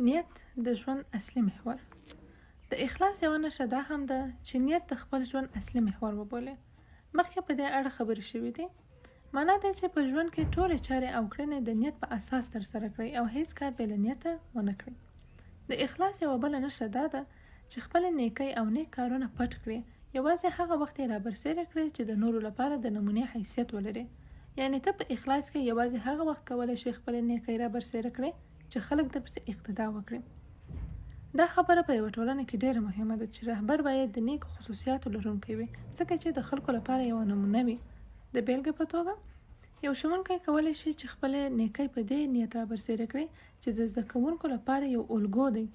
نیت د ژوند اصلي محور. د اخلاص یوه نښه دا هم ده چې نیت د خپل ژوند اصلي محور وبولې. مخکې په دې اړه خبرې شوې دي. معنا ده چې په ژوند کې ټولې چارې او کړنې د نیت په اساس ترسره کړئ او هیڅ کار بې له نیته ونه کړئ. د اخلاص یوه بله نښه دا ده چې خپلې نیکۍ او نیک کارونه پټ کړئ. یوازې هغه وخت یې رابرسېره کړئ چې د نورو لپاره د نمونې حیثیت ولري. یعنې ته په اخلاص کې یوازې هغه وخت کولی شې خپلې نیکۍ رابرسېره کړې چې خلک درپسې اقتدا وکړي. دا خبره په یوه ټولنه کې ډېره مهمه ده چې رهبر باید د نیکو خصوصیاتو لرونکی وي، ځکه چې د خلکو لپاره یوه نمونه وي. د بیلګې په توګه یو ښوونکی کولی شي چې خپلې نیکۍ په دې نیت رابرسېره کړي چې د زده کوونکو لپاره یو الګو دی.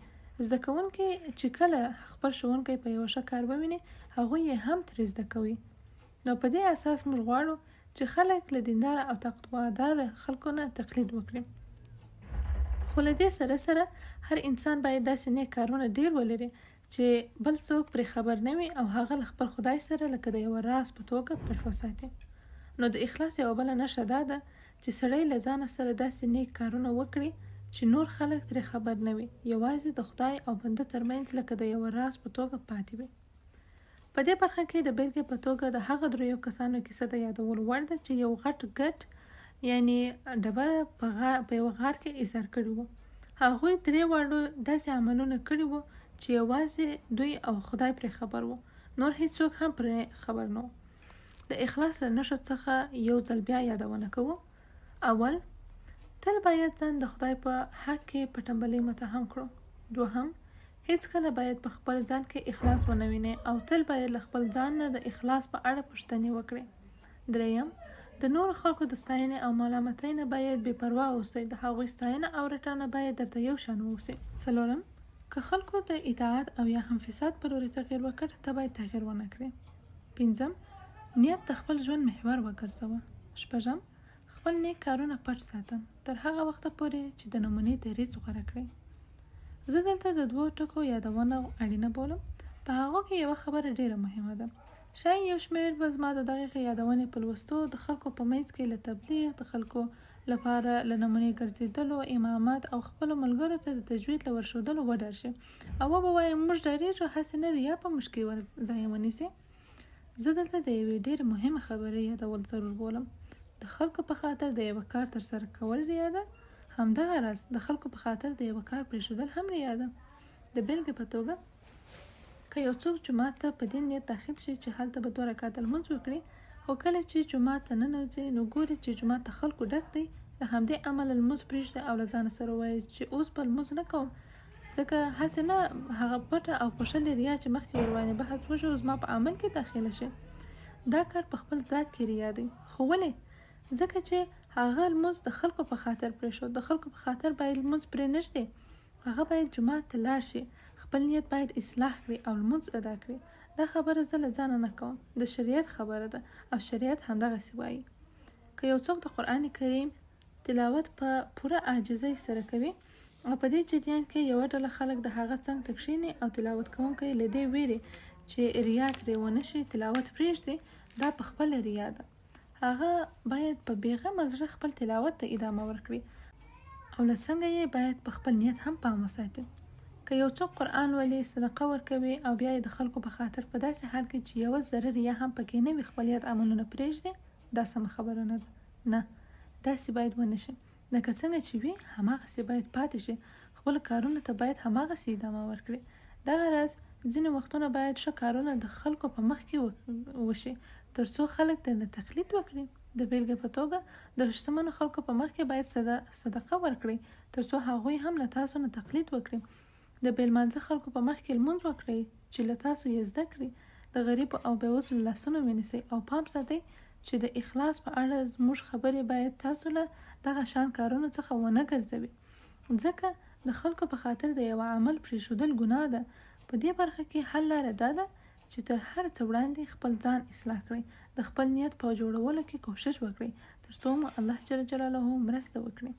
زده کوونکي چې کله خپل ښوونکی په یوه ښه کار وویني، هغوی یې هم ترې زده کوي. نو په دې اساس موږ غواړو چې خلک له دینداره او تقواداره خلکو نه تقلید وکړي. خو له دې سره سره هر انسان باید داسې نیک کارونه ډېر ولري چې بل څوک پرې خبر نه وي او هغه له خپل خدای سره لکه د یوه راز په توګه پټ وساتي. نو د اخلاص یوه بله نښه دا ده چې سړی له ځانه سره داسې نیک کارونه وکړي چې نور خلک ترې خبر نه وي، یوازې د خدای او بنده ترمنځ لکه د یوه راز په توګه پاتې وي. په دې برخه کې د بیلګې په توګه د هغه دریو کسانو کیسه د یادولو وړ ده چې یو غټ ګټ یعنی ډبره په یوه غار کې ایسار کړي وو. هغوی درې واړو داسې عملونه کړي وو چې یوازې دوی او خدای پرې خبر وو، نور هیڅوک هم پرې خبر نه وو. د اخلاص له نښو څخه یو ځل بیا یادونه کوو. اول، تل باید ځان د خدای په حق کې په ټمبلۍ متهم کړو. دوهم، هیڅکله باید په خپل ځان کې اخلاص ونه وینئ او تل باید له خپل ځان نه د اخلاص په اړه پوښتنې وکړئ. دریم، د نورو خلکو د ستاینې او ملامتۍ نه باید بې پروا اوسئ. د هغوی ستاینه او رټنه باید درته یو شان واوسي. څلورم، که خلکو د اطاعت او یا هم فساد په لوري تغیر وکړ، ته باید تغیر ونه کړې. پنځم، نیت د خپل ژوند محور وګرځوه. شپږم، خپل نیک کارونه پټ ساته تر هغه وخته پورې چې د نمونې دریځ غوره کړئ. زه دلته د دوو ټکو یادونه اړینه بولم. په هغو کې یوه خبره ډېره مهمه ده. شاید یو شمېر به زما د دغې یادونې په لوستو د خلکو په منځ کې له تبلیغ د خلکو لپاره له نمونې ګرځېدلو، امامت او خپلو ملګرو ته د تجوید له ورښودلو وډار شي او وبه وایي موږ ډارېږو، هسې نه ریا په موږ کې ځای ونیسي. زه دلته د یوې ډېرې مهمې خبرې یادول ضرور بولم. د خلکو په خاطر د یوه کار ترسره کول ریا ده، همدغه راز د خلکو په خاطر د یوه کار پرېښودل هم ریا ده. د بیلګې په توګه که یو څوک جومات ته په دې نیت داخل شي چې هلته به 2 رکعته لمونځ وکړي، خو کله چې جومات ته ننوځي نو ګوري چې جومات ته خلکو ډک دی، له همدې امله لمونځ پرېږدي او له ځانه سره وایي چې اوس به لمونځ نه کوم، ځکه هسې نه هغه پټه او پوښلې ریا چې مخکې ورباندې بحث وشو زما په عمل کې داخله شي. دا کار په خپل ذات کې ریا دی. خو ولې؟ ځکه چې هغه لمونځ د خلکو په خاطر پرېښود. د خلکو په خاطر باید لمونځ پرې نږدي. هغه باید جومات ته لاړ شي، خپل نیت باید اصلاح کړي او لمونځ ادا کړي. دا خبره زه له ځانه نه کوم، د شریعت خبره ده او شریعت همدغسې وایي. که یو څوک د قرآن کریم تلاوت په پوره عاجزۍ سره کوي او په دې جریان کې یوه ډله خلک د هغه څنګ ته کښېني او تلاوت کوونکی له دې ویرې چې ریا ترې ونه شي تلاوت پرېږدي، دا په خپله ریا ده. هغه باید په بېغمه زړه خپل تلاوت ته ادامه ورکړي او له څنګه یې باید په خپل نیت هم پام وساتي. که یو څوک قرآن ولي، صدقه ورکوي او بیا یې د خلکو په خاطر په داسې حال کې چې یوه ذره ریا هم پکې نه وي خپل یاد عملونه پرېږدي، دا سمه خبره نه ده. نه، داسې باید ونه شي. لکه څنګه چې وي هماغسې باید پاتې شي. خپلو کارونو ته باید هماغسې ادامه ورکړي. دغه راز ځینې وختونه باید ښه کارونه د خلکو په مخ کې وشي تر څو خلک درنه تقلید وکړي. د بیلګې په توګه د شتمنو خلکو په مخ کې باید صدقه ورکړئ تر څو هغوی هم له تاسو نه تقلید وکړي. د بې لمانځه خلکو په مخ کې لمونځ وکړئ چې له تاسو یې زده کړي. د غریبو او بېوزلو لاسونه ونیسئ او پام ساتئ چې د اخلاص په اړه زموږ خبرې باید تاسو له دغه شان کارونو څخه ونه ګرځوي، ځکه د خلکو په خاطر د یوه عمل پرېښودل ګناه ده. په دې برخه کې حل لاره دا ده چې تر هر څه وړاندې خپل ځان اصلاح کړئ، د خپل نیت په جوړولو کې کوشش وکړئ تر څو مو الله جل جلاله مرسته وکړي.